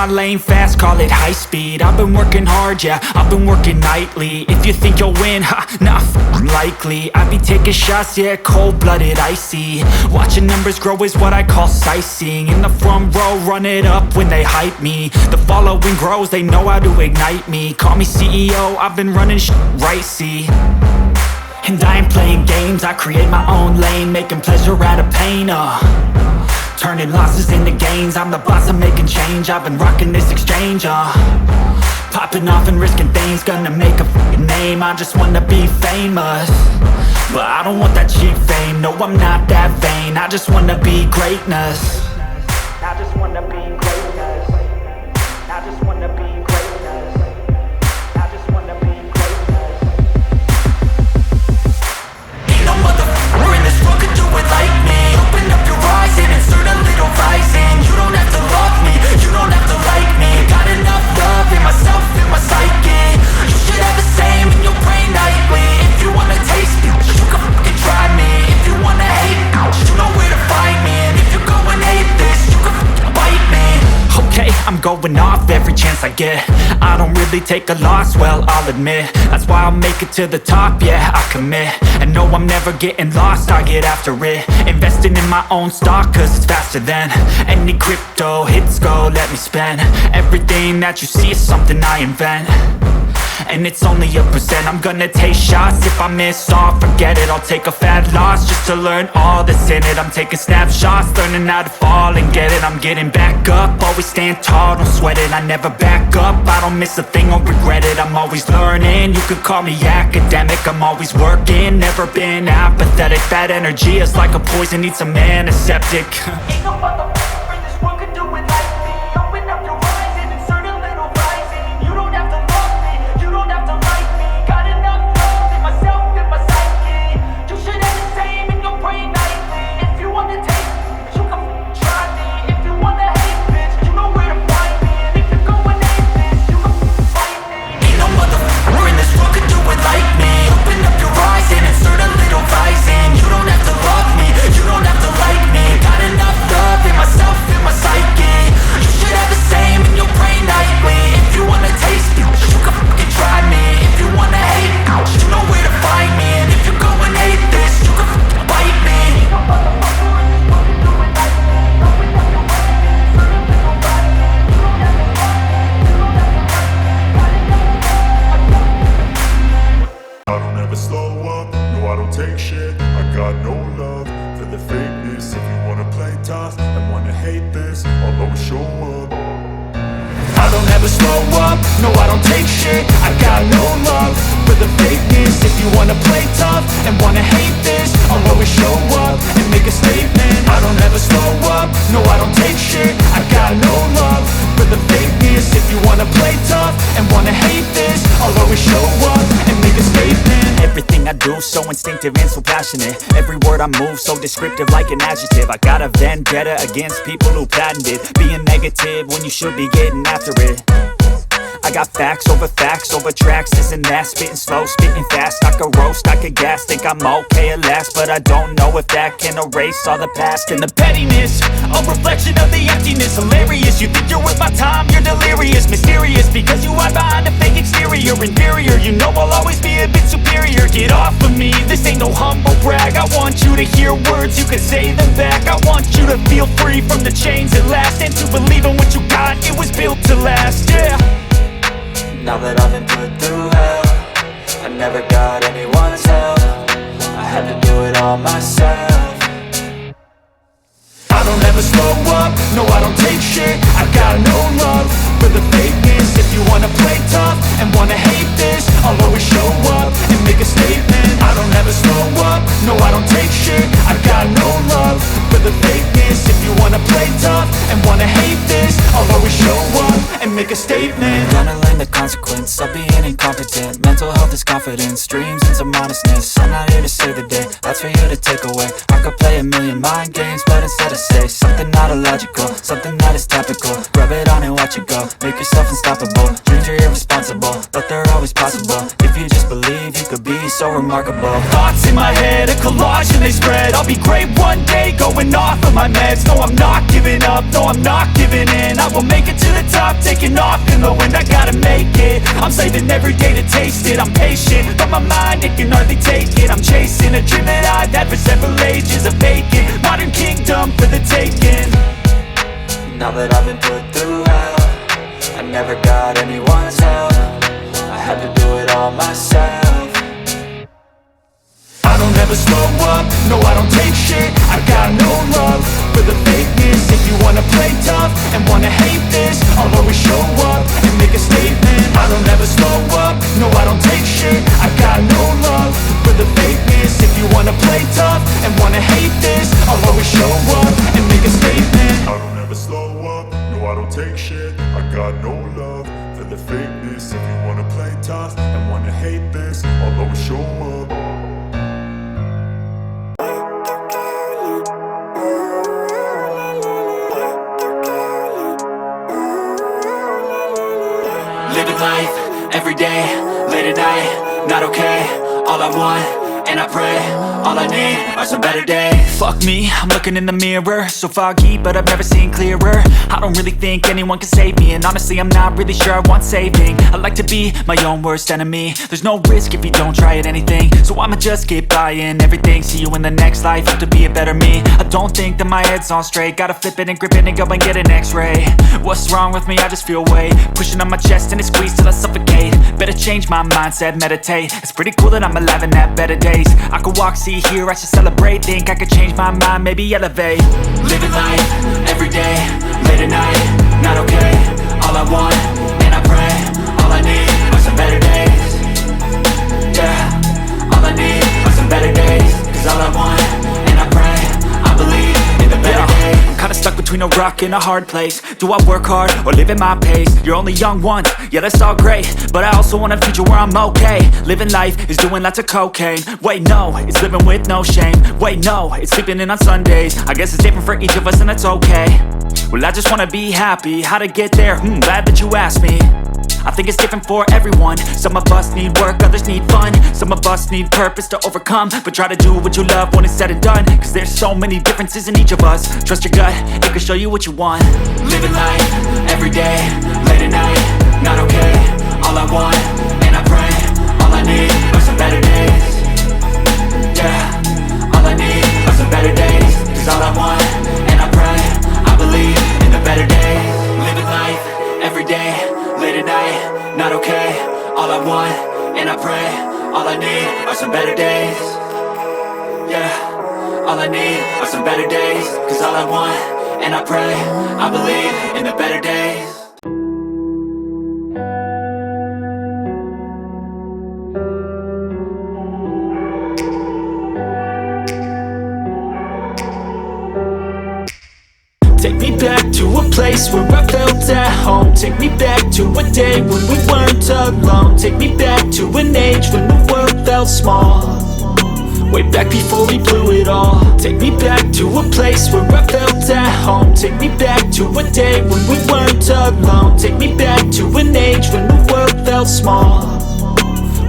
my lane fast, call it high speed. I've been working hard, yeah, I've been working nightly. If you think you'll win, ha, nah, likely. I be taking shots, yeah, cold-blooded, icy. Watching numbers grow is what I call sightseeing. In the front row, run it up when they hype me. The following grows, they know how to ignite me. Call me CEO, I've been running right, see. And I ain't playing games, I create my own lane, making pleasure out of pain, turning losses into gains. I'm the boss, I'm making change. I've been rocking this exchange, popping off and risking things. Gonna make a f***ing name. I just wanna be famous, but I don't want that cheap fame. No, I'm not that vain. I just wanna be greatness. I just wanna be greatness. I just wanna be greatness. I just wanna be greatness. Ain't no motherfucker in this world could do it like me. Open up your eyes and insert a little rising. You don't have to love me, you don't have to like me. Got enough love in myself, in my psyche. You should have the same in your brain nightly. If you wanna taste me, you can fucking try me. If you wanna hate me, you know where to find me. And if you go and hate this, you can fucking bite me. Okay, I'm going off every chance I get. I don't really take a loss, well, I'll admit. That's why I'll make it to the top, yeah, I commit. And no, I'm never getting lost, I get after it. Investing in my own stock, cause it's faster than any crypto hits go, let me spend. Everything that you see is something I invent, and it's only a percent. I'm gonna take shots, if I miss all, forget it. I'll take a fat loss just to learn all that's in it. I'm taking snapshots, learning how to fall and get it. I'm getting back up, always stand tall, don't sweat it. I never back up, I don't miss a thing or regret it. I'm always learning, you could call me academic. I'm always working, never been apathetic. That energy is like a poison, needs some antiseptic. Ain't no motherfucker in this world could do it like me. Open up your eyes and insert a little rising. You don't have to love me, you don't have to like me. Got enough love in myself, in my psyche. You should have the same in your brain nightly. If you wanna taste me, you can try me. If you wanna hate bitch, you know where to find me. And if you go and hate this, you can fight me. Ain't no motherfucker in this world could do it like me. Open up your eyes and insert a little rising. You don't have to love me, you don't have to like me. Got enough love in myself, in my psyche. You should have the same in your brain nightly. If you wanna taste me, you can fucking try me. If you wanna hate me, you know where to find me. And if you go and hate this, you can fucking bite me. Ain't no motherfucker in this world can do it like me. Open up your eyes and insert a little rising. You don't have to love me, you don't have to like me. Got enough love. I don't ever slow up, no I don't take shit. I got no love for the fakeness. If you wanna play tough and wanna hate this, I'll always show up. I don't ever slow up, no I don't take shit. I got no love for the fakeness. If you wanna play tough and wanna hate this, I'll always show up and make a statement. I don't ever slow up, no I don't take shit. I got no love for the fakeness. If you wanna play tough and wanna hate this, I'll always show up and make a statement. Everything I do so instinctive and so passionate. Every word I move so descriptive like an adjective. I got a vendetta against people who patented being negative when you should be getting after it. I got facts over tracks, this and that. Spitting slow, spitting fast, I could roast, I could gas. Think I'm okay at last, but I don't know if that can erase all the past. And the pettiness, a reflection of the emptiness. Hilarious, you think you're worth my time, you're delirious. Mysterious, because you hide behind a fake exterior. Inferior, you know I'll always be a bit superior. Get off of me, this ain't no humble brag. I want you to hear words, you can say them back. I want you to feel free from the chains at last, and to believe in what you got, it was built to last, yeah. Now that I've been put through hell, I never got anyone's help. I had to do it all myself. I don't ever slow up, no I don't take shit. I got no love for the fakeness. If you wanna play tough and wanna hate this, I'll always show up and make a statement. I don't ever slow up, no I don't take shit. I got no love for the fakeness. If you wanna play tough and wanna hate this, I'll always show up and make a statement. Gonna learn the consequence of being incompetent. Mental mental health is confidence, dreams and some honestness. I'm not here to save the day, that's for you to take away. I could play a million mind games, but instead I say something not illogical, something that is topical. Rub it on and watch it go, make yourself unstoppable. Dreams are irresponsible, but they're always possible. If you just believe, you could be so remarkable. Thoughts in my head, a collage and they spread. I'll be great one day, going off of my meds. No, I'm not giving up, no, I'm not giving in. I will make it to the top, taking off in the wind. I gotta make it, I'm saving every day to taste it. I'm patient, but my mind, it can hardly take it. I'm chasing a dream that I've had for several ages. A vacant, modern kingdom for the taking. Now that I've been put through hell, I never got anyone's help. I had to do it all myself. I don't ever slow up, no I don't take shit. I got no love for the fakeness. If you wanna play tough and wanna hate this, I'll always show up and make a statement. I don't ever slow up, no I don't take shit. I got no love for the fakeness. If you wanna play tough and wanna hate this, I'll always show up and make a statement. I don't ever slow up, no I don't take shit. I got no love for the fakeness. If you wanna play tough and wanna hate this, I'll always show up. Living life, every day, late at night, not okay. All I want, and I pray, all I need are some better days. Fuck me, I'm looking in the mirror, so foggy, but I've never seen clearer. I don't really think anyone can save me, and honestly I'm not really sure I want saving. I like to be my own worst enemy. There's no risk if you don't try at anything, so I'ma just get buying everything. See you in the next life, have to be a better me. I don't think that my head's on straight, gotta flip it and grip it and go and get an x-ray. What's wrong with me? I just feel weight pushing on my chest and it squeezes till I suffocate. Better change my mindset, meditate. It's pretty cool that I'm alive and have better days. I could walk, see, hear, I should celebrate. Think I could change my mind, maybe elevate. Living life, every day, late at night, not okay. All I want, and I pray, all I need are some better days. Yeah, all I need are some better days. Cause all I want, and I pray, I believe in the better days. I'm kinda stuck between a rock and a hard place. Do I work hard or live at my pace? You're only young once, yeah that's all great, but I also want a future where I'm okay. Living life is doing lots of cocaine. Wait no, it's living with no shame. Wait no, it's sleeping in on Sundays. I guess it's different for each of us and that's okay. Well I just wanna be happy, how to get there? Glad that you asked me. I think it's different for everyone. Some of us need work, others need fun. Some of us need purpose to overcome. But try to do what you love when it's said and done. Cause there's so many differences in each of us. Trust your gut, it can show you what you want. Living life, every day, late at night, not okay. All I want, and I pray, all I need are some better days. Yeah, all I need are some better days. Cause all I want, and I pray, I believe in the better days. Living life, every day, late at night, not okay. All I want, and I pray, all I need are some better days. Yeah, all I need are some better days. Cause all I want, and I pray, I believe in the better days. Take me back to a place where I felt at home. Take me back to a day when we weren't alone. Take me back to an age when the world felt small. Way back before we blew it all. Take me back to a place where I felt at home. Take me back to a day when we weren't alone. Take me back to an age when the world felt small.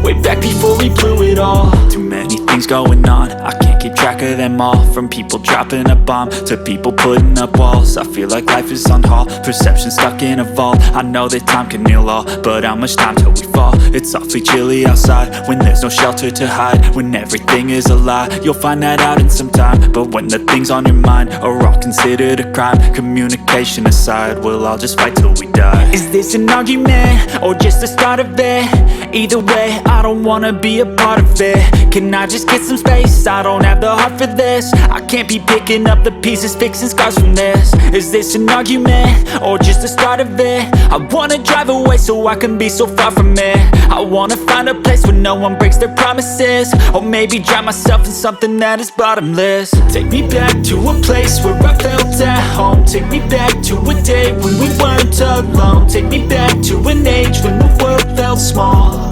Way back before we blew it all. Too many things going on, I can't keep track of them all. From people dropping a bomb to people putting up walls. I feel like life is on hold, perception stuck in a vault. I know that time can heal all, but how much time till we fall? It's awfully chilly outside, when there's no shelter to hide. When everything is a lie, you'll find that out in some time. But when the things on your mind are all considered a crime, communication aside, we'll all just fight till we die. Is this an argument, or just the start of it? Either way, I don't wanna be a part of it. Can I just get some space? I don't have the heart for this. I can't be picking up the pieces, fixing scars from this. Is this an argument, or just the start of it? I wanna drive away so I can be so far from it. I wanna find a place where no one breaks their promises. Or maybe drown myself in something that is bottomless. Take me back to a place where I felt at home. Take me back to a day when we weren't alone. Take me back to an age when the world felt small.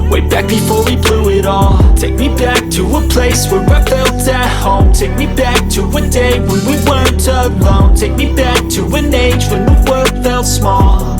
way back before we blew it all. Take me back to a place where I felt at home. Take me back to a day when we weren't alone. Take me back to an age when the world felt small.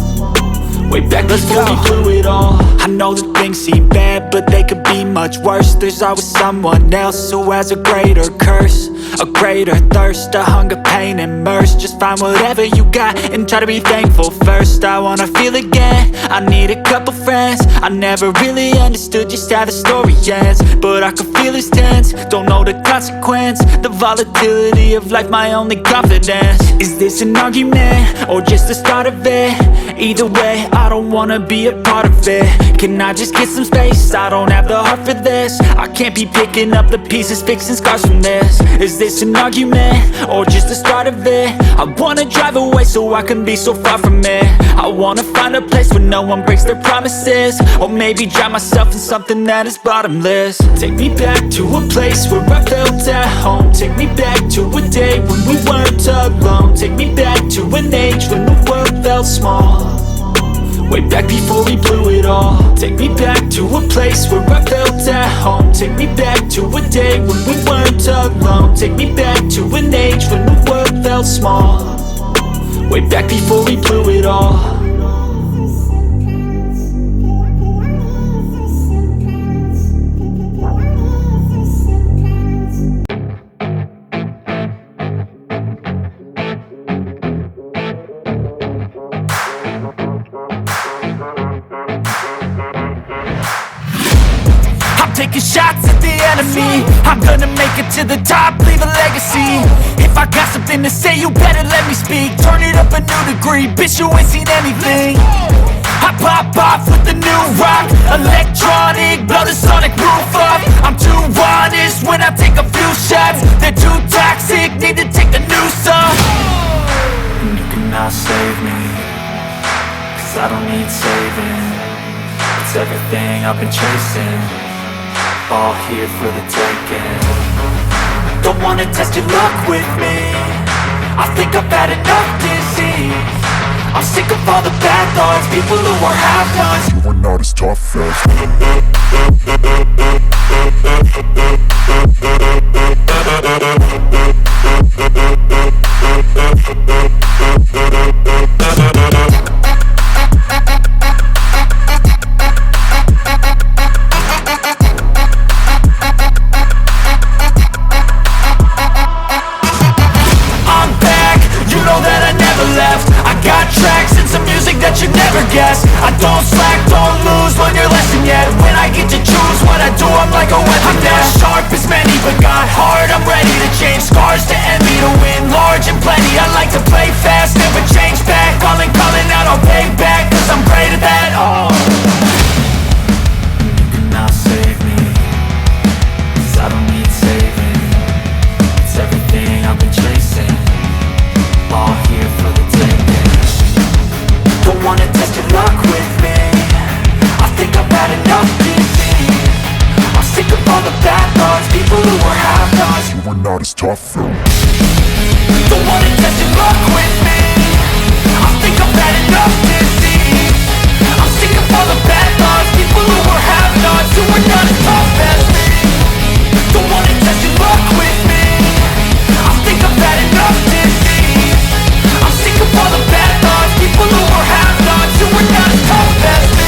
Way back before we blew it all. I know that things seem bad, but they could be much worse. There's always someone else who has a greater curse, a greater thirst, a hunger, pain, and mercy. Just find whatever you got and try to be thankful first. I wanna feel again, I need a couple friends. I never really understood just how the story ends, but I can feel it's tense, don't know the consequence. The volatility of life, my only confidence. Is this an argument, or just the start of it? Either way, I don't wanna be a part of it. Can I just get some space? I don't have the heart for this. I can't be picking up the pieces, fixing scars from this. Is this an argument, or just the start of it? I wanna drive away so I can be so far from it. I wanna find a place where no one breaks their promises, or maybe drown myself in something that is bottomless. Take me back to a place where I felt at home. Take me back to a day when we weren't alone. Take me back to an age when the world felt small, way back before we blew it all. Take me back to a place where I felt at home. Take me back to a day when we weren't alone. Take me back to an age when the world felt small, way back before we blew it all. Taking shots at the enemy, I'm gonna make it to the top, leave a legacy. If I got something to say, you better let me speak. Turn it up a new degree, bitch, you ain't seen anything. I pop off with the new rock, electronic, blow the sonic roof up. I'm too honest when I take a few shots. They're too toxic, need to take the noose off. And you cannot save me, 'cause I don't need saving. It's everything I've been chasing, all here for the taking. Don't wanna test your luck with me, I think I've had enough disease. I'm sick of all the bad thoughts, people who are half-nots. You are not as tough as I don't slack, don't lose, learn your lesson yet. When I get to choose what I do, I'm like a weapon. I'm not sharp as many, but got hard, I'm ready to change. Scars to envy, to win large and plenty. I like to play fast, never change back. Calling out, I'll pay back, 'cause I'm great at that. Oh, you cannot save me, 'cause I don't need saving. It's everything I've been chasing, all here for the taking. Don't wanna test your luck with me, I think I've had enough disease. I'm sick of all the bad thoughts, people who are half-nots. you are not as tough as Don't wanna test your luck with me, I think I've had enough disease. I'm sick of all the bad thoughts, people who are half-nots, who are not as tough as me. Don't wanna test your luck with me, I think I've had enough disease. I'm sick of all the bad thoughts, people who are half-nots, who are not as tough as me.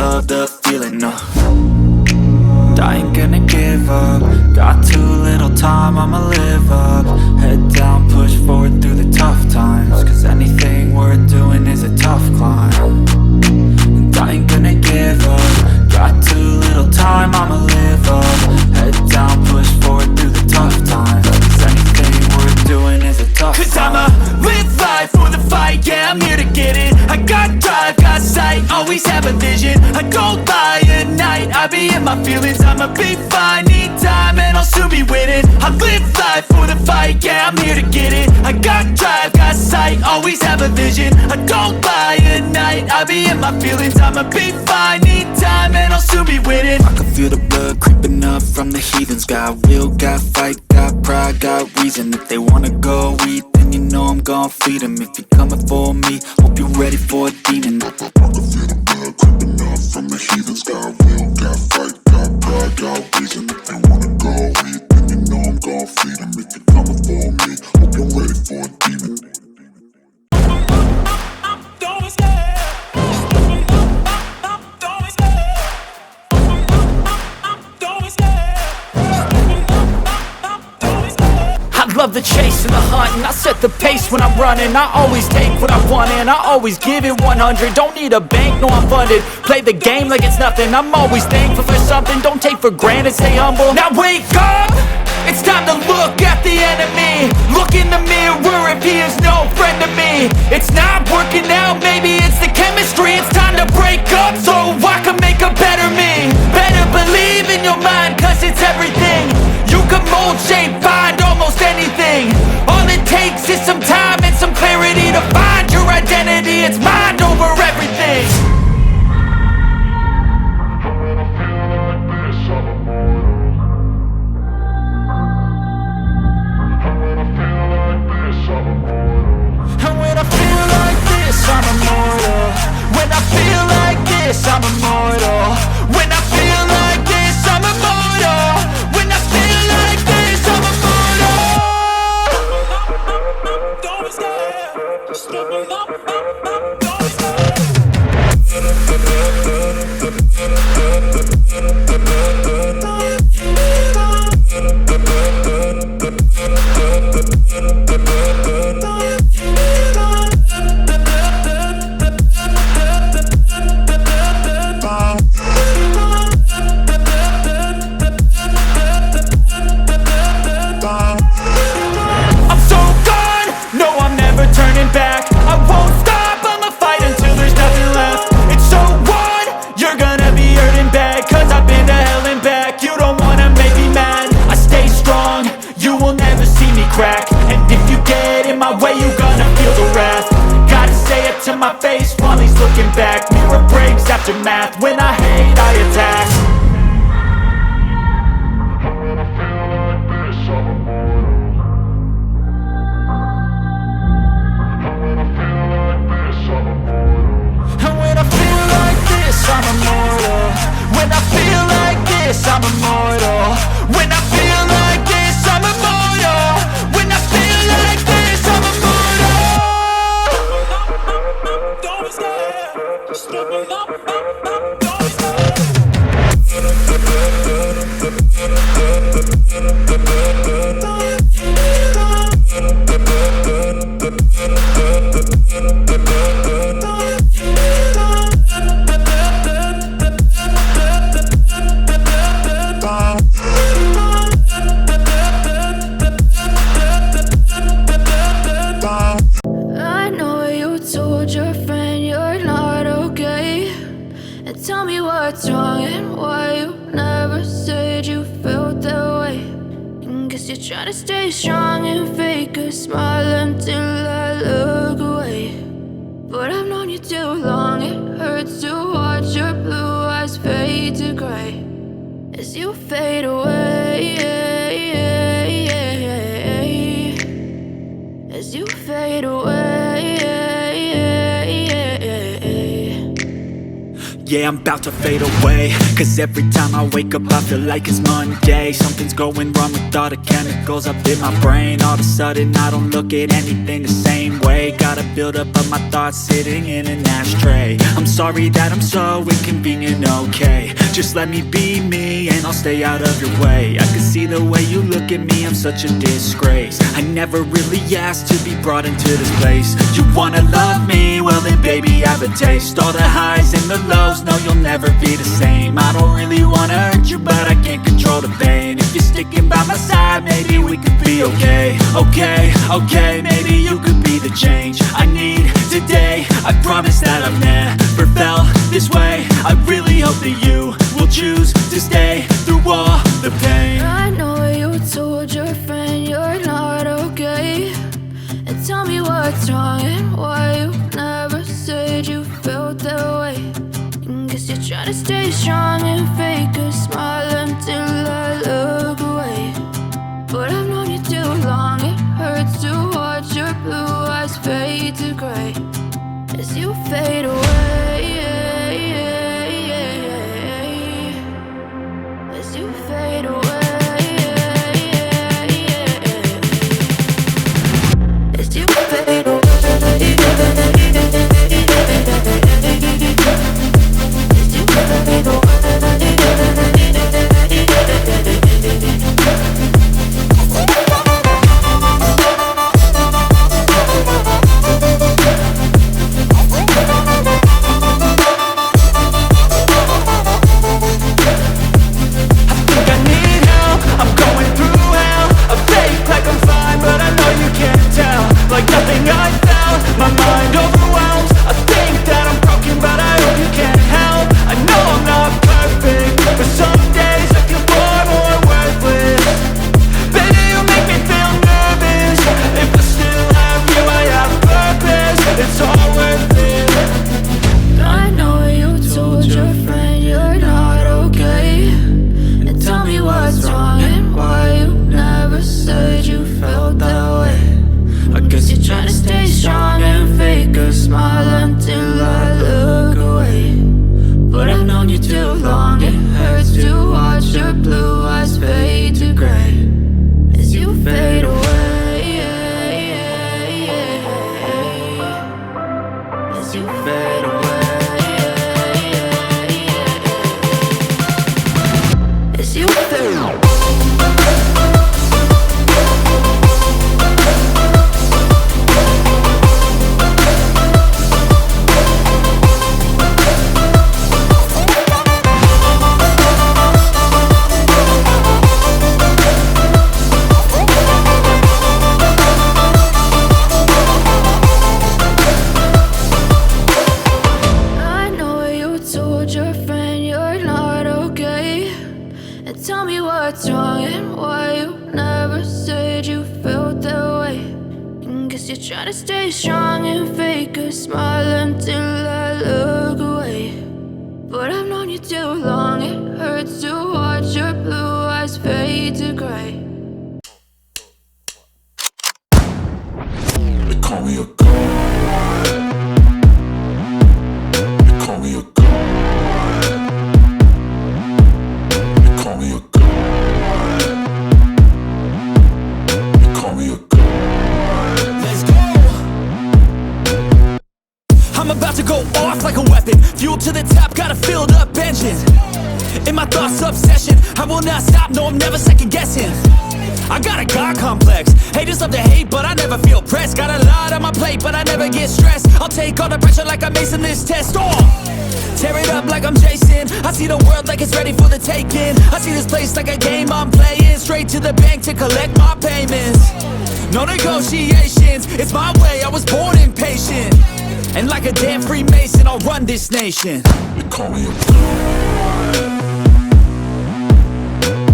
love the feeling, no. I ain't gonna give up. Got too little time, I'ma live up. Head down, push forward through the tough times, cause anything worth doing is a tough climb. And I ain't gonna give up. Got too little time, I'ma live up. Head down, push forward through the tough times, cause anything worth doing is a tough climb. Cause I'ma live life for the fight, yeah, I'm here to get it. I got drive, got sight, always have a vision. I don't lie at night, I be in my feelings. I'ma be fine, need time and I'll soon be winning. I live life for the fight, yeah, I'm here to get it. I got drive, got sight, always have a vision. I don't lie at night, I be in my feelings. I'ma be fine, need time and I'll soon be winning. I can feel the blood creeping up from the heathens. Got will, got fight, got pride, got reason. If they wanna go eat, then you know I'm gon' feed them. If you're coming for me, hope you're ready for a demon. I can feel the blood creeping up from the heathens. Got will, got fight, got pride, got reason. If they wanna go eat, then you know I'm gon' feed them. If you're coming for me, hope you're ready for a demon. I love the chase and the hunt, and I set the pace when I'm running. I always take what I want and I always give it 100. Don't need a bank, no I'm funded. Play the game like it's nothing. I'm always thankful for something. Don't take for granted, stay humble. Now wake up! It's time to look at the enemy. Look in the mirror if he is no friend to me. It's not working out, maybe it's the chemistry. It's time to break up so I can make a better me. Better believe in your mind, cause it's everything. You can mold, shape, find almost anything. All it takes is some time and some clarity to find your identity. It's mind over everything. And when I feel like this, I'm immortal. When I feel like this, I'm immortal. When I feel like this, I'm immortal. When I feel like this, I'm immortal. Don't be scared. Just give me up. Don't be scared. I'm so gone, no I'm never turning back. I won't stop, I'ma fight until there's nothing left. It's so on, you're gonna be hurting bad, cause I've been to hell and back. You don't wanna make me mad, I stay strong, you will never see me crack. And if you get in my way, you're gonna feel the wrath. Gotta say it to my face while he's looking back. Mirror breaks after math, when I hate I attack. And when I feel like this, I'm immortal. When I feel like this, I'm immortal. When I feel like this, I'm immortal. When I feel like this, I'm immortal. Don't be scared. Just give me up. Don't be scared. I know you told your friend you're not okay. And tell me what's wrong and why you never said you felt that way. And guess you're trying to stay strong and fake a smile until I look away. But I've known you too long, it hurts to watch your blue eyes fade to gray as you fade away. As you fade away. yeah, I'm about to fade away. Cause every time I wake up I feel like it's Monday. Something's going wrong with all the chemicals up in my brain. All of a sudden I don't look at anything the same way. Gotta build up of my thoughts sitting in an ashtray. I'm sorry that I'm so inconvenient, okay. Just let me be me and I'll stay out of your way. I can see the way you look at me, I'm such a disgrace. I never really asked to be brought into this place. You wanna love me? Well then baby have a taste. All the highs and the lows, no you'll never be the same. I don't really wanna hurt you but I can't control the pain. If you're sticking by my side maybe we could be okay. Okay, maybe you could be the change I need today. I promise that I've never felt this way. I really hope that you will choose to stay through all the pain. I know you told your friend you're not okay, and tell me what's wrong and why you never said you felt that way. And guess you're trying to stay strong and fake a smile until I look away. But I've known you too long, it hurts to watch your blue eyes fade to gray as you fade away. As you fade away. As you fade away. As you fade away. Like nothing I found, my mind overwhelms. I think that I'm broken, but I hope you can't help. I know I'm not perfect, but some days I feel far more worthless. Baby, you make me feel nervous. If I still have you, I have purpose. It's all worth it. I know you told your friend you're not okay, and tell me what's wrong and why you never said you felt that way. I guess you're trying to stay strong and fake a smile until I look away. But I've known you too long, it hurts to watch your blue eyes fade to gray as you fade away. As you fade away. As you fade away. Tell me what's wrong and why you never said you felt that way. And guess you're trying to stay strong and fake a smile until I look away. But I've known you too long, it hurts to watch your blue eyes fade to gray. They call me a god. They call me a god. They call me a god. They call me a god. Let's go. I'm about to go off like a weapon. Fuel to the top, got a filled up engine. In my thoughts, obsession. I will not stop, no, I'm never second guessing. I got a God complex. Haters love to hate, but I never feel pressed. Got a lot on my plate, but I never get stressed. I'll take all the pressure like I'm acing this test. Tear it up like I'm Jason. I see the world like it's ready for the taking. I see this place like a game I'm playing. Straight to the bank to collect my payments. No negotiations, it's my way, I was born impatient. And like a damn Freemason, I'll run this nation. They call me a god.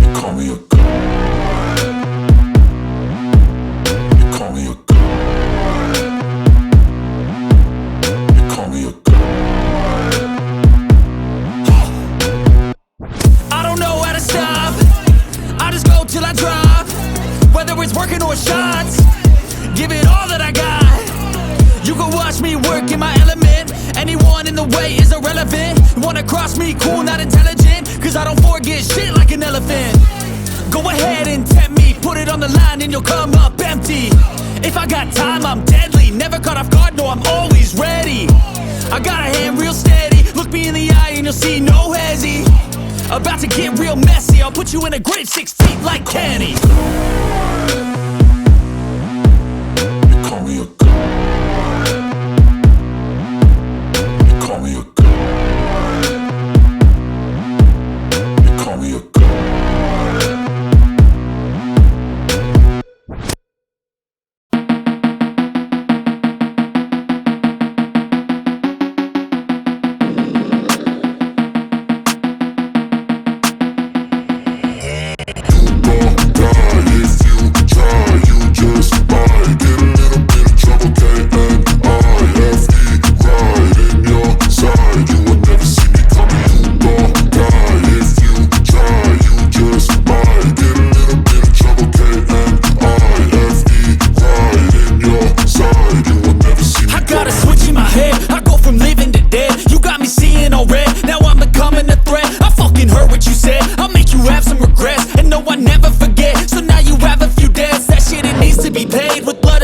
They call me a god. They call me a god. They call me a god. I don't know how to stop, I just go till I drop. Whether it's working or shots, give it all that I got. You can watch me work in my element. Anyone in in the way is irrelevant. You wanna cross me, cool, not intelligent, cause I don't forget shit like an elephant. Go ahead and tempt me, put it on the line and you'll come up empty. If I got time, I'm deadly, never caught off guard, no, I'm always ready. I got a hand real steady, look me in the eye and you'll see no hezzy. About to get real messy, I'll put you in a grave 6 feet like Kenny. You call me a god. You call me a god. You call me a god.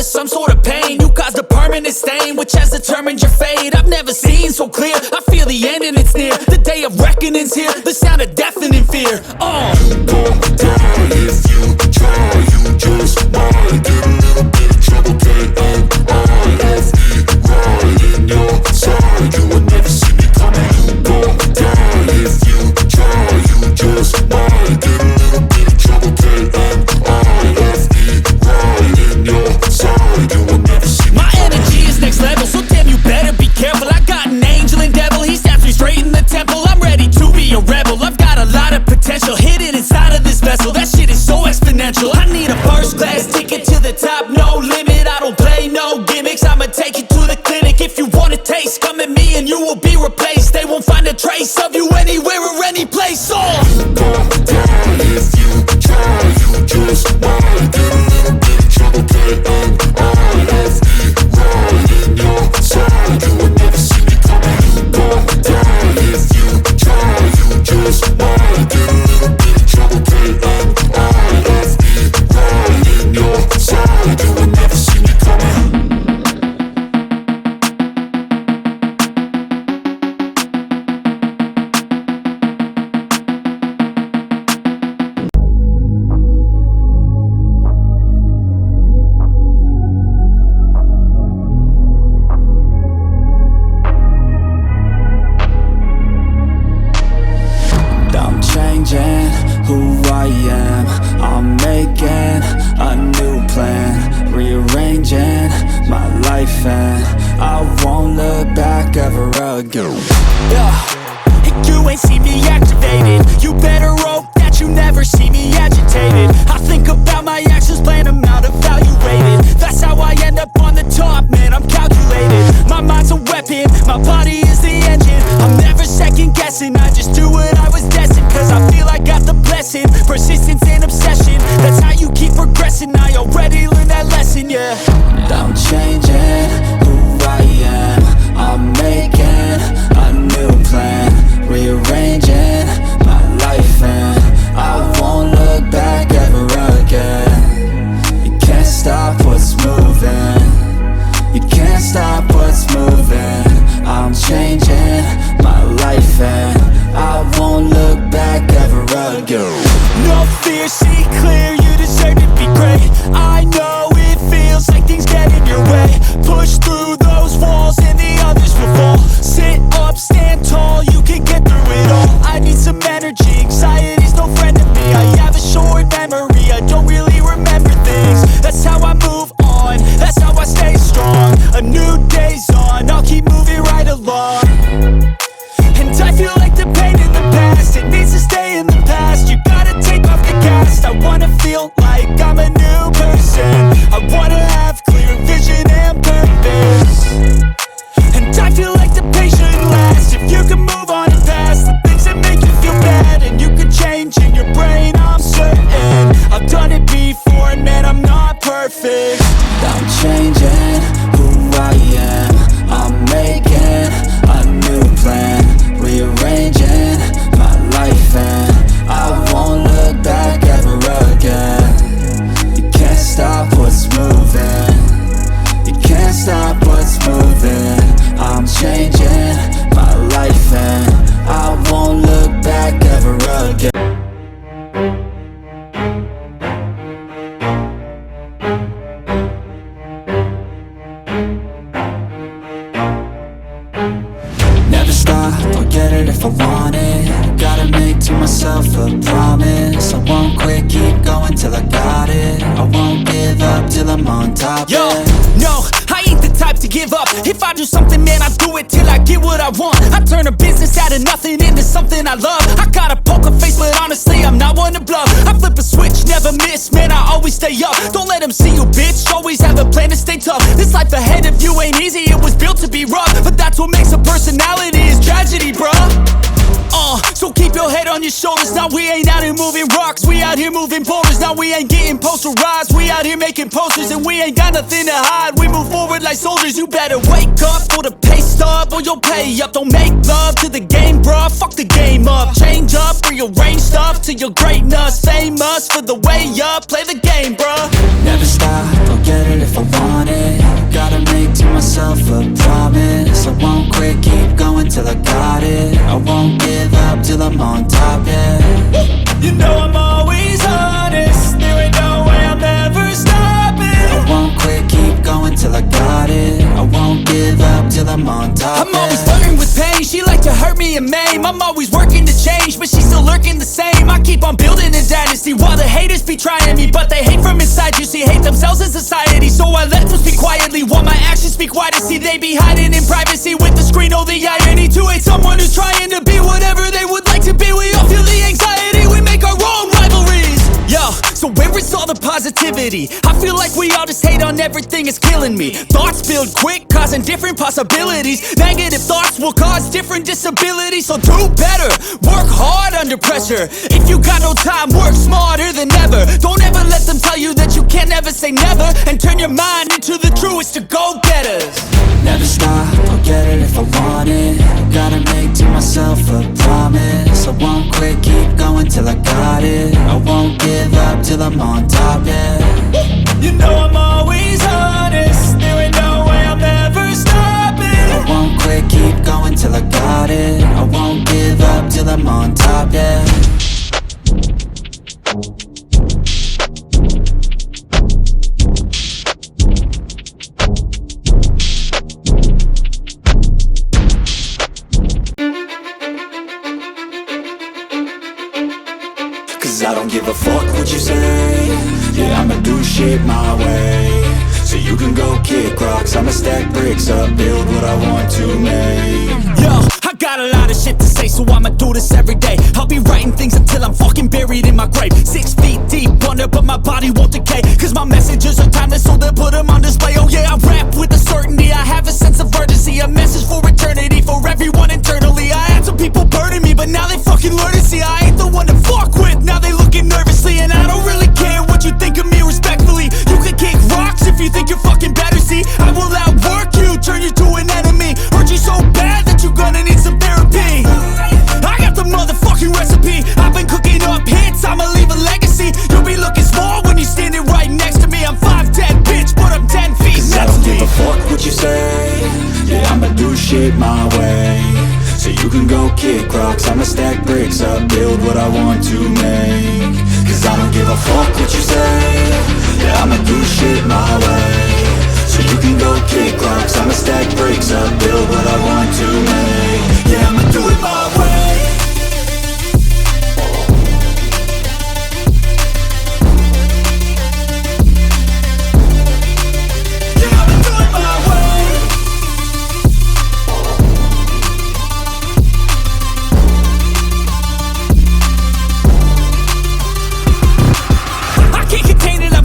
Some sort of pain, you caused a permanent stain, which has determined your fate. I've never seen so clear, I feel the end and it's near. The day of reckoning's here, the sound of deafening fear. You gon' die if you try, you just might get a little bit of trouble, K-N-I-F-E, right in your side, you will never see me coming. You gon' die if you try, you just might get a little bit of trouble, K-N-I-F-E, right in your side, you will never see me. My energy is next level, so damn you better be careful. I got an angel and devil, he stabs me straight in the temple. I'm ready to be a rebel, I've got a lot of potential hidden inside of this vessel. That shit is so exponential. I need a first class ticket to the top, no limit. I don't play no gimmicks, I'ma take you to the clinic. If you want a taste, come at me and you will be replaced. They won't find a trace of you anywhere or any place. You gon' die if you try, you just might get a little bit of trouble, K-N-I-F-E, right in your side, you will never see me coming. You gon' die if you try, you just might get a little bit of trouble, K-N-I-F-E, right in your side, you will never see me coming. Who I am, I'm making a new plan, rearranging my life and I won't look back ever again. Yeah, you ain't see me activated, you better hope that you never see me agitated. I think about my actions, plan them out, evaluated. That's how I end up on the top, man, I'm calculated. My mind's a weapon, my body is the engine. I'm never second guessing, I just do what I was destined. Cause I feel I got the blessing, persistence and obsession. That's how you keep progressing, I already learned that lesson, yeah. I'm changing who I am, I'm making a new plan, rearranging it if I want it. Gotta make to myself a promise. I won't quit, keep going till I got it. I won't give up till I'm on top. Yo, yeah. no, I ain't the type to give up. If I do something, man, I do it till I get what I want. I turn a business out of nothing into something I love. I got a poker face, but honestly, I'm not one to bluff. I flip a switch, never miss, man, I always stay up. Don't let them see you, bitch, always have a plan to stay tough. This life ahead of you ain't easy, it was built to be rough. But that's what makes a personality, is tragedy, bruh. So keep your head on your shoulders. Now we ain't out here moving rocks, we out here moving boulders. Now we ain't getting posterized, we out here making posters. And we ain't got nothing to hide, we move forward like soldiers. You better wake up for the pay stub, or you'll pay up. Don't make love to the game, bruh, fuck the game up. Change up, rearrange stuff to your greatness. Famous for the way up, play the game, bruh. Never stop, I'll get it if I want it. Gotta make to myself a promise. I won't quit, keep going till I got it. I won't give up till I'm on top, yeah. You know I'm always honest, there ain't no way I'm ever stopping. I won't quit, keep going till I got it. I won't give up till I'm on top, I'm always flirting with pain, she like to hurt me and maim. I'm always working to change, but she's still lurking the same. I keep on building a dynasty while the haters be trying me. But they hate from inside, you see, hate themselves in society. So I let them speak quietly while my actions speak wider. See, they be hiding in privacy with the screen. Oh, the irony to hate someone who's trying to be whatever they would like to be. We all feel the anxiety, we make our own rivalries. Yo, so where is all the positivity? I feel like we all just hate on everything, it's killing me. Thoughts build quick, causing different possibilities. Negative thoughts will cause different disabilities. So do better, work hard under pressure. If you got no time, work smarter than ever. Don't ever let them tell you that you can't never say never. And turn your mind into the truest of go-getters. Never stop, I'll get it if I want it. Gotta make to myself a promise. I won't quit, keep going till I got it. I won't give up till I'm on top, yeah. You know I'm always honest, there ain't no way I'm ever stopping. I won't quit, keep going till I got it. I won't give up till I'm on top, yeah. I don't give a fuck what you say. Yeah, I'ma do shit my way. So you can go kick rocks, I'ma stack bricks up, build what I want to make. Yo, I got a lot of shit to say, so I'ma do this every day. I'll be writing things until I'm fucking buried in my grave. 6 feet deep under, but my body won't decay. Cause my messages are timeless, so they'll put them on display. Oh yeah, I rap with a certainty, I have a sense of urgency. A message for eternity, for everyone internally. I had some people burning me, but now they fucking learn to see I ain't the one to fuck with. Now they looking nervously, and I don't really care what you think of me respectfully. You can kick rocks if you think you're fucking better, see. I will outwork you, turn you to an enemy. Hurt you so bad that you're gonna need some therapy. I got the motherfucking recipe, I've been cooking up hits, I'ma leave a legacy. You'll be looking small when you're standing right next to me. I'm 5'10", bitch, but I'm 10 feet next to me. I don't give a fuck what you say. Yeah, I'ma do shit my way. So you can go kick rocks, I'ma stack bricks up, build what I want to make. Cause I don't give a fuck what you say. Yeah, I'ma do shit my way. So you can go kick rocks, I'ma stack bricks up, build what I want to make. Yeah, I'ma do it my way.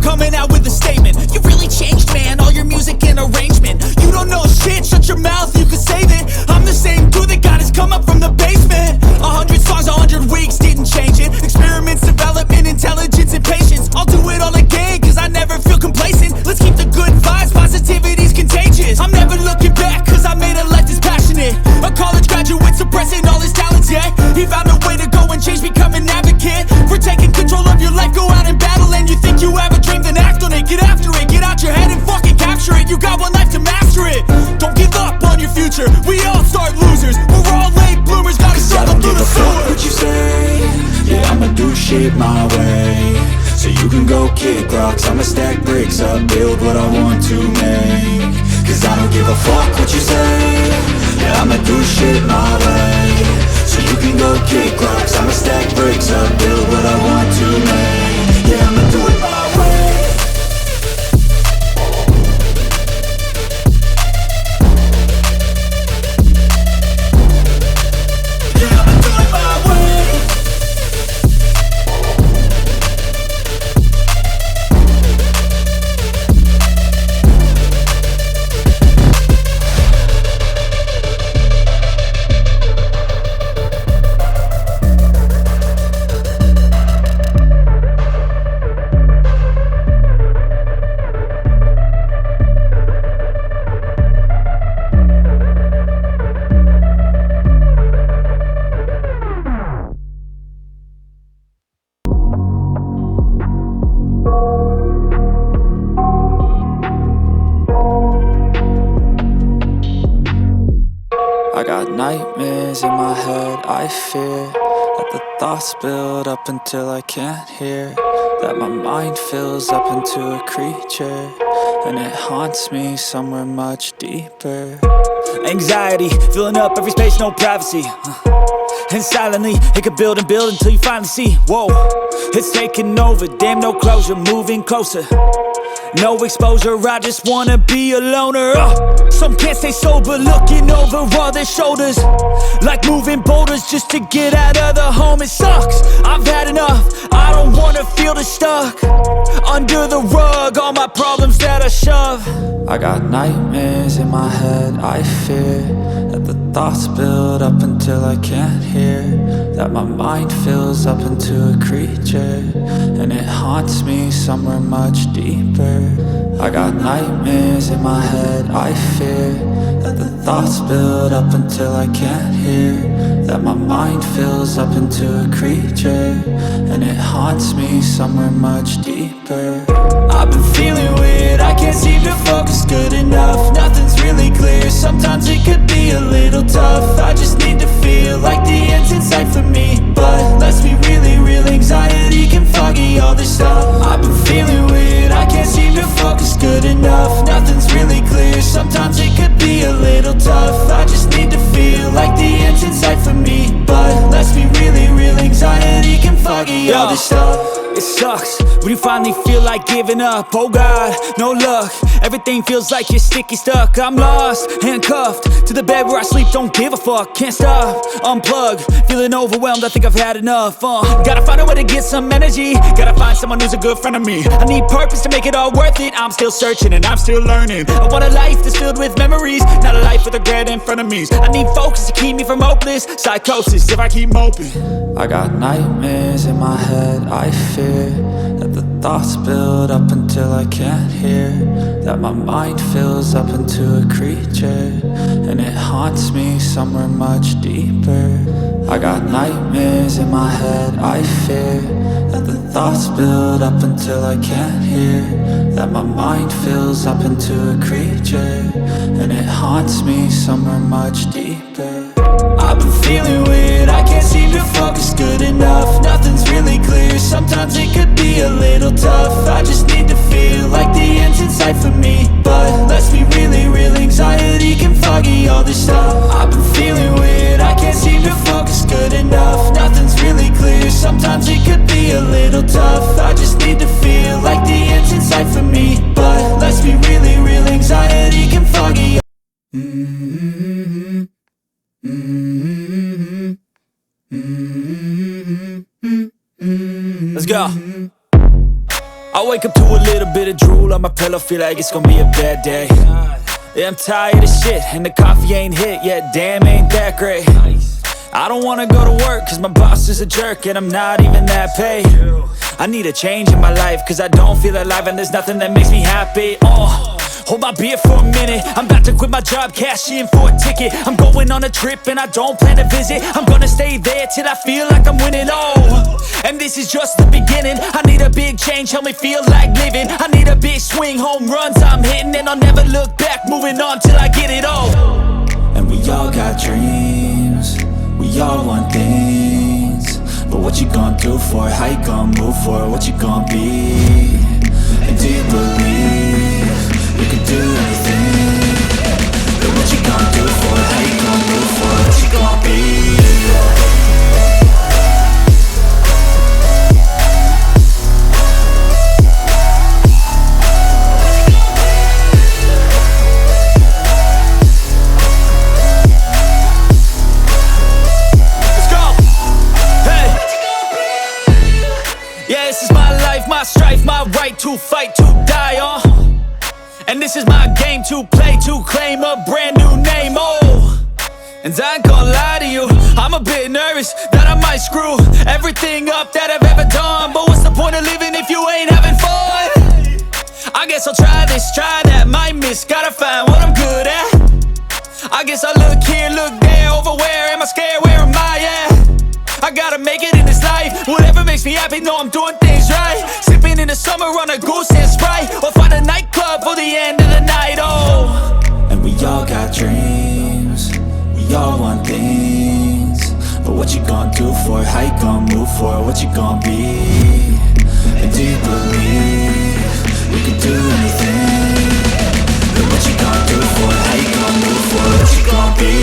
Coming out with a statement. You really changed, man, all your music and arrangement. You don't know shit, shut your mouth, you can save it. I'm the same dude that got his come up from the basement. 100 songs, 100 weeks, didn't change it. Experiments, development, intelligence, and patience. I'll do it all again, cause I never feel complacent. Let's keep the good vibes, positivity's contagious. I'm never looking back, cause I made a life that's passionate. A college graduate suppressing all his talents, yeah. He found a way to go and change, become an advocate. For taking control of your life, go out and battle. And you think you have a dream, then act on it. Get after it, get out your head and fucking capture it. You got one life to master it. Don't give up on your future, we all start losers. We're all late bloomers, gotta struggle through the sewer. I don't give a fuck what you say. Yeah, I'ma do shit my way. So you can go kick rocks, I'ma stack bricks up, build what I want to make. Cause I don't give a fuck what you say. Yeah, I'ma do shit my way. So I got nightmares in my head, I fear that the thoughts build up until I can't hear, that my mind fills up into a creature, and it haunts me somewhere much deeper. Anxiety, filling up every space, no privacy. And silently, it could build and build until you finally see, whoa, it's taking over, damn no closure, moving closer. No exposure, I just wanna be a loner. Some can't stay sober, looking over all their shoulders, like moving boulders just to get out of the home. It sucks, I've had enough, I don't wanna feel the stuck under the rug, all my problems that I shove. I got nightmares in my head, I fear that the thoughts build up until I can't hear, that my mind fills up into a creature, and it haunts me somewhere much deeper. I got nightmares in my head, I fear that the thoughts build up until I can't hear, that my mind fills up into a creature, and it haunts me somewhere much deeper. I've been feeling weird, I can't seem to focus good enough, nothing's really clear, sometimes it could be a little tough. I just need to feel like the end's in sight for me, but let's be really real, anxiety can foggy all this stuff. I've been feeling weird, I can't seem to focus good enough, nothing's really clear, sometimes it could be a little tough. I just need to feel like the end's in sight for me, but let's be really real, anxiety can foggy all this stuff. It sucks when you finally feel like giving up. Oh God, no luck, everything feels like you're sticky stuck. I'm lost, handcuffed to the bed where I sleep, don't give a fuck. Can't stop, unplug, feeling overwhelmed, I think I've had enough. Gotta find a way to get some energy, gotta find someone who's a good friend of me. I need purpose to make it all worth it, I'm still searching and I'm still learning. I want a life that's filled with memories, not a life with regret in front of me. I need focus to keep me from hopeless psychosis if I keep moping. I got nightmares in my head, I fear that the thoughts build up until I can't hear, that my mind fills up into a creature, and it haunts me somewhere much deeper. I got nightmares in my head, I fear that the thoughts build up until I can't hear, that my mind fills up into a creature, and it haunts me somewhere much deeper. I've been feeling weird, I can't seem to focus good enough, nothing's really clear, sometimes it could be a little tough. I just need to feel like the end's in sight for me, but let's be really real, anxiety can foggy all this stuff. I've been feeling weird, I can't seem to focus good enough, nothing's really clear, sometimes it could be a little tough. I just need to feel like the end's in sight for me, but let's be really real, anxiety can foggy. Let's go. I wake up to a little bit of drool on my pillow, feel like it's gonna be a bad day. Yeah, I'm tired of shit, and the coffee ain't hit yet, damn ain't that great. I don't wanna go to work, cause my boss is a jerk, and I'm not even that paid. I need a change in my life, cause I don't feel alive, and there's nothing that makes me happy. Hold my beer for a minute, I'm about to quit my job, cash in for a ticket. I'm going on a trip and I don't plan to visit, I'm gonna stay there till I feel like I'm winning, and this is just the beginning. I need a big change, help me feel like living. I need a big swing, home runs I'm hitting, and I'll never look back, moving on till I get it all. And we all got dreams, we all want things, but what you gonna do for it? How you gonna move for it? What you gonna be? And do you believe you can do anything? But what you gonna do for it? How you gonna move for it? What you gonna be? Let's go! Hey! Yeah, this is my life, my strife, my right to fight, to die, and this is my game to play, to claim a brand new name, and I ain't gonna lie to you, I'm a bit nervous that I might screw everything up that I've ever done. But what's the point of living if you ain't having fun? I guess I'll try this, try that, might miss, gotta find what I'm good at. I guess I look here, look there, over where am I scared, where am I at? I gotta make it in this life, whatever makes me happy, know I'm doing things right. Sipping in the summer on a goose and Sprite, or find a nightclub for the end of the night, And we all got dreams, we all want things, but what you gonna do for it? How you gonna move for it? What you gonna be? And do you believe you can do anything? But what you gonna do for it? How you gonna move for it? What you gonna be?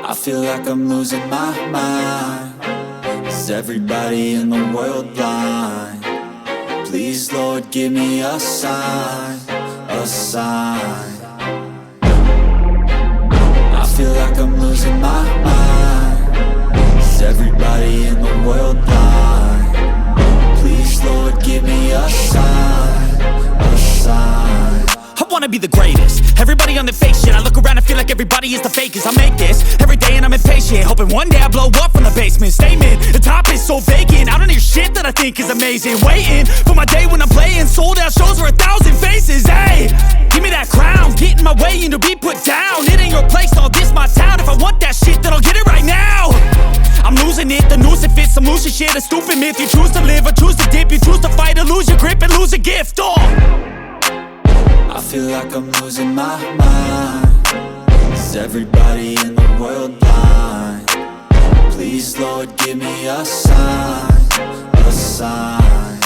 I feel like I'm losing my mind. Is everybody in the world blind? Please, Lord, give me a sign, a sign. I feel like I'm losing my mind. Is everybody in the world blind? Please, Lord, give me a sign, a sign. I wanna be the greatest. Everybody on the fake shit. I look around and feel like everybody is the fakest. I make this every day and I'm impatient, hoping one day I blow up from the basement. Statement, the top is so vacant. I don't hear shit that I think is amazing. Waiting for my day when I'm playing sold out shows for 1,000 faces. Hey, give me that crown, get in my way and to be put down. It ain't your place, no, this my town. If I want that shit, then I'll get it right now. I'm losing it, the noose it fits. Some losing shit, a stupid myth. You choose to live or choose to dip. You choose to fight or lose your grip and lose a gift. Oh, I feel like I'm losing my mind. Is everybody in the world blind? Please, Lord, give me a sign, a sign.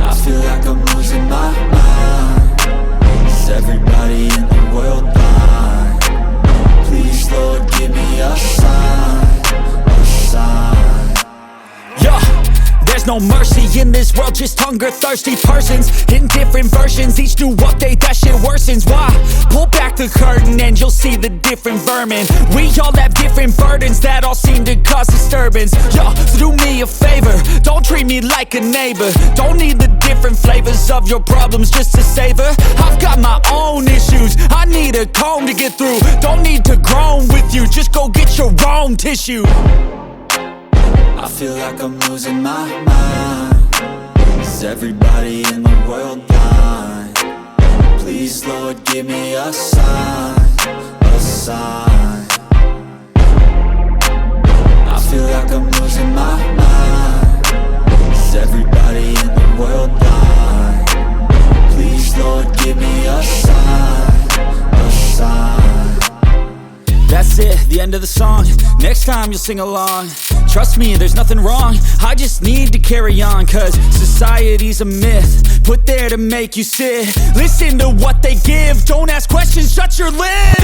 I feel like I'm losing my mind. Is everybody in the world blind? Please, Lord, give me a sign, a sign. yeah. There's no mercy in this world, just hunger-thirsty persons in different versions. Each new update, that shit worsens. Why? Pull back the curtain and you'll see the different vermin. We all have different burdens that all seem to cause disturbance. Yo, so do me a favor, don't treat me like a neighbor. Don't need the different flavors of your problems just to savor. I've got my own issues, I need a comb to get through. Don't need to groan with you, just go get your own tissue. I feel like I'm losing my mind. Is everybody in the world blind? Please, Lord, give me a sign, a sign. I feel like I'm losing my mind. Is everybody in the world blind? Please, Lord, give me a sign, a sign. That's it, the end of the song. Next time you'll sing along. Trust me, there's nothing wrong. I just need to carry on, cause society's a myth put there to make you sit. Listen to what they give. Don't ask questions, shut your lid.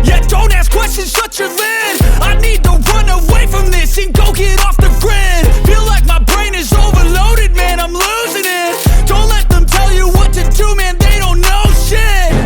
Yeah, don't ask questions, shut your lid. I need to run away from this and go get off the grid. Feel like my brain is overloaded, man, I'm losing it. Don't let them tell you what to do, man, they don't know shit.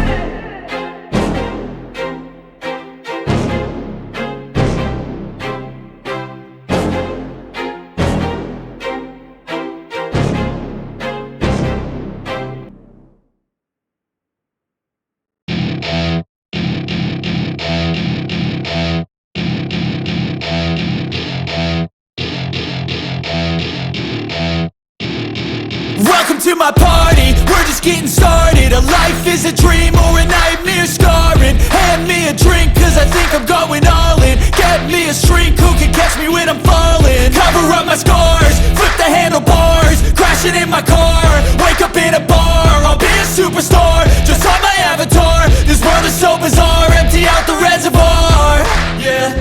Welcome to my party, we're just getting started. A life is a dream or a nightmare scarring. Hand me a drink cause I think I'm going all in. Get me a shrink who can catch me when I'm falling. Cover up my scars, flip the handlebars. Crashing in my car, wake up in a bar. I'll be a superstar, just on my avatar. This world is so bizarre, empty out the reservoir. Yeah,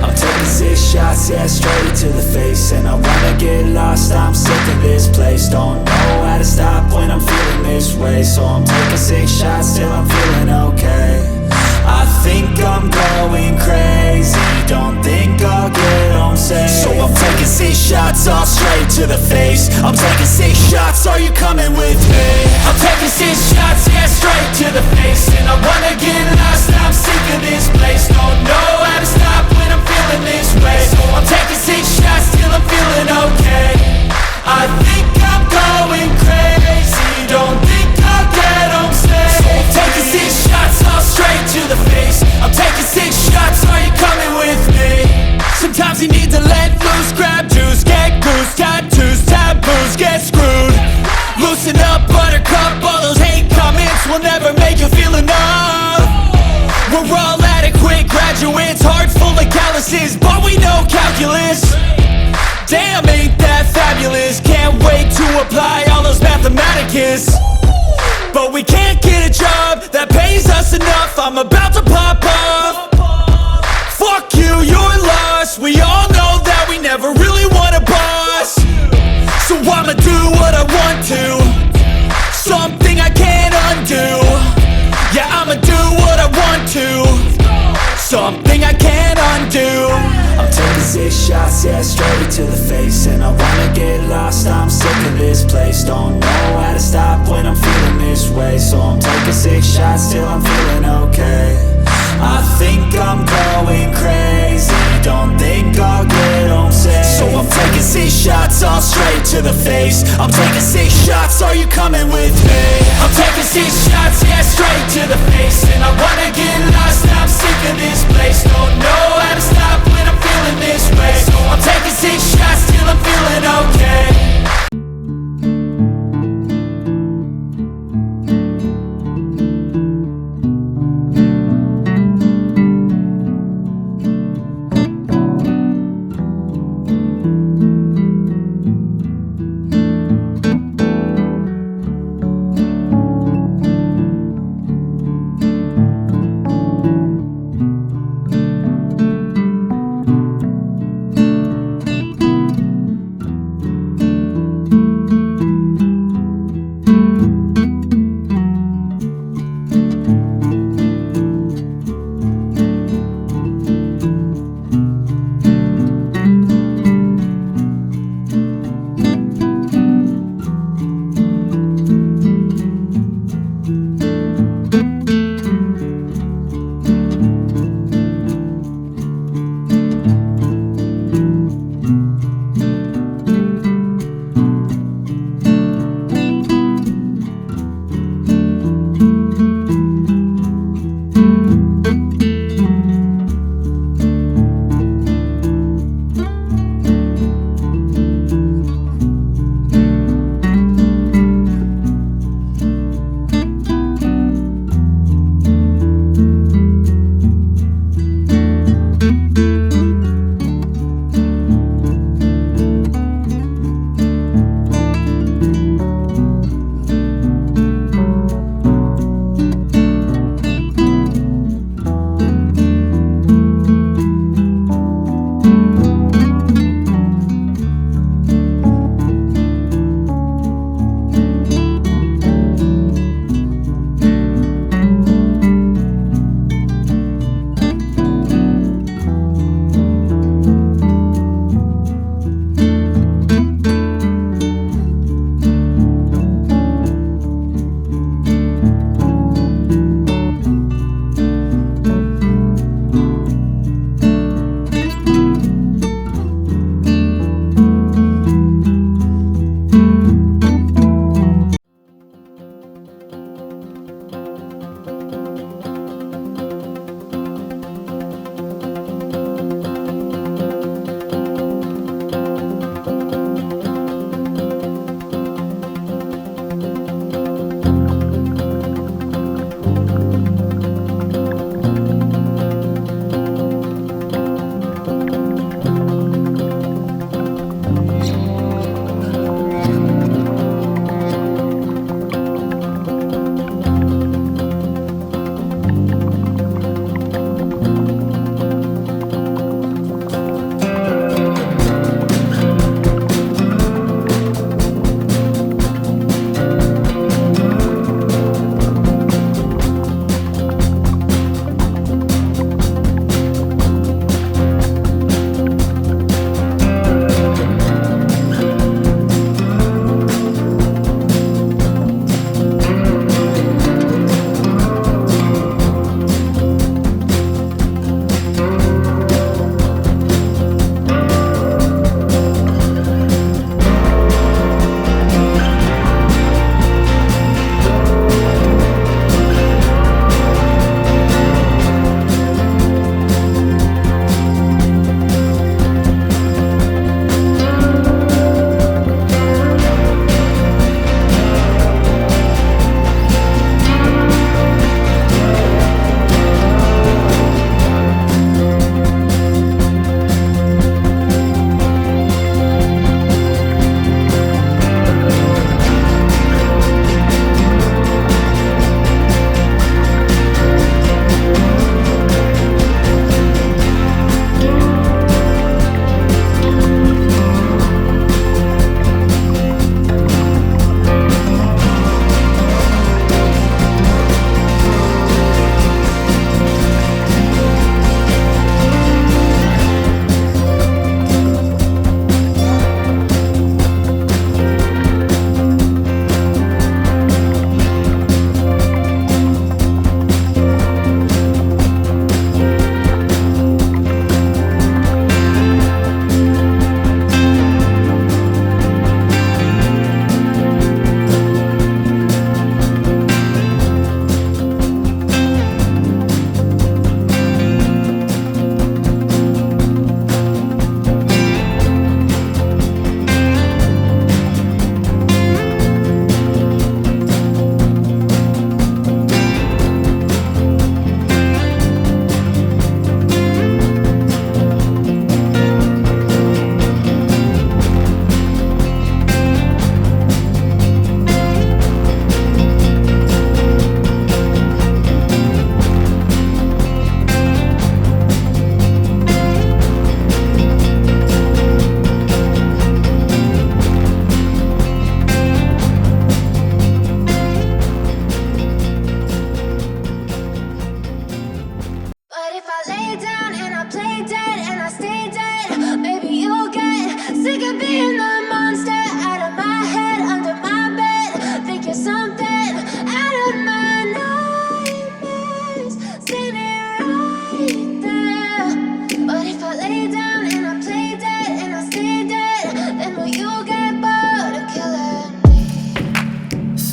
I'm taking 6 shots, yeah, straight to the face. And I wanna get lost, I'm sick of this place. Don't know how to stop when I'm feeling this way. So I'm taking 6 shots till I'm feeling okay. I think I'm going crazy, don't think I'll get home safe. So I'm taking 6 shots, all straight to the face. I'm taking 6 shots, are you coming with me? I'm taking 6 shots, yeah, straight to the face. And I wanna get lost, I'm sick of this place. Don't know how to stop when I'm feeling this way. So I'm taking 6 shots till I'm feeling okay. I think I'm going crazy, don't think I'll get home safe. So I'm taking 6 shots, all straight to the face. I'm taking 6 shots, are you coming with me? Sometimes you need to let loose, grab juice, get goose, tattoos, taboos, get screwed. Graduates, heart full of calluses, but we know calculus. Damn, ain't that fabulous. Can't wait to apply all those mathematicus. But we can't get a job that pays us enough. I'm about to pop off. Fuck you, you're lost. We all know that we never really want a boss. So I'ma do what I want to, something I can't undo. Yeah, I'ma do what I want to, something I can't undo. I'm taking 6 shots, yeah, straight to the face. And I wanna get lost, I'm sick of this place. Don't know how to stop when I'm feeling this way. So I'm taking 6 shots till I'm feeling okay. I think I'm going crazy, don't think I'll get home safe. So I'm taking 6 shots, all straight to the face. I'm taking 6 shots, are you coming with me? I'm taking 6 shots, yeah, straight to the face. And I wanna get lost, I'm sick of this place. Don't know how to stop when I'm feeling this way. So I'm taking 6 shots till I'm feeling okay.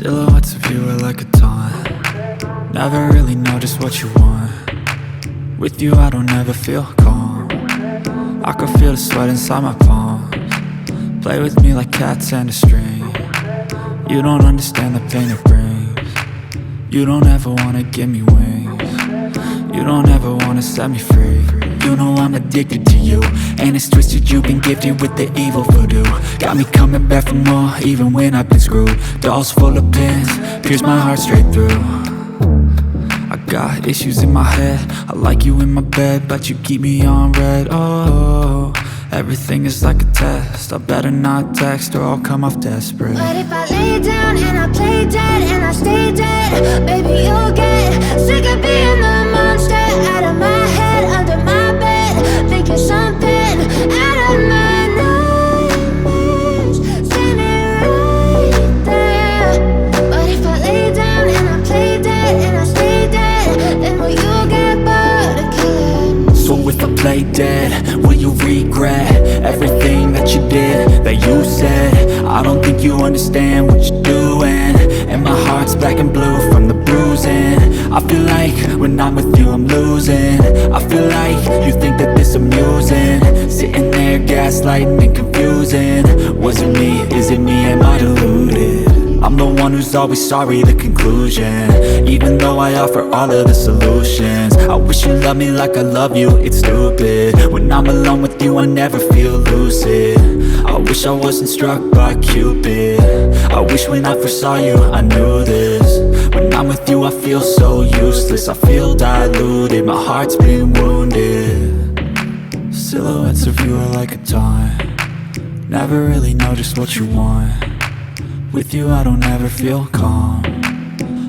Silhouettes of you are like a taunt. Never really know just what you want. With you I don't ever feel calm. I can feel the sweat inside my palms. Play with me like cats and a string. You don't understand the pain it brings. You don't ever wanna give me wings. You don't ever wanna set me free. You know I'm addicted to you, and it's twisted, you've been gifted with the evil voodoo. Got me coming back for more, even when I've been screwed. Dolls full of pins, pierce my heart straight through. I got issues in my head, I like you in my bed, but you keep me on red. Oh, everything is like a test. I better not text or I'll come off desperate. But if I lay down and I play dead and I stay dead, baby, you'll get sick of being the monster out of my head, under my bed, thinking something out of my nightmares, standing right there. But if I lay down and I play dead and I stay dead, then will you get bored of killing? So if I play dead, will you regret everything that you did, that you said? I don't think you understand what you're doing, and my heart's black and blue from the bruising. I feel like when I'm with you I'm losing. I feel like you think that this amusing, sitting there gaslighting and confusing. Was it me? Is it me? Am I deluded? I'm the one who's always sorry, the conclusion. Even though I offer all of the solutions, I wish you loved me like I love you, it's stupid. When I'm alone with you I never feel lucid. I wish I wasn't struck by Cupid. I wish when I first saw you I knew this. When I'm with you I feel so useless, I feel diluted, my heart's been wounded. Silhouettes of you are like a taunt. Never really know just what you want. With you I don't ever feel calm.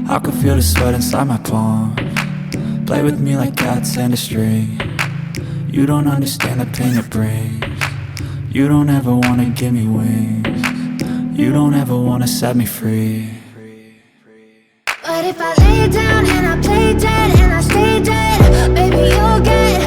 I can feel the sweat inside my palms. Play with me like cats and a string. You don't understand the pain it brings. You don't ever wanna give me wings. You don't ever wanna set me free. But if I lay down and I play dead and I stay dead, baby, you'll get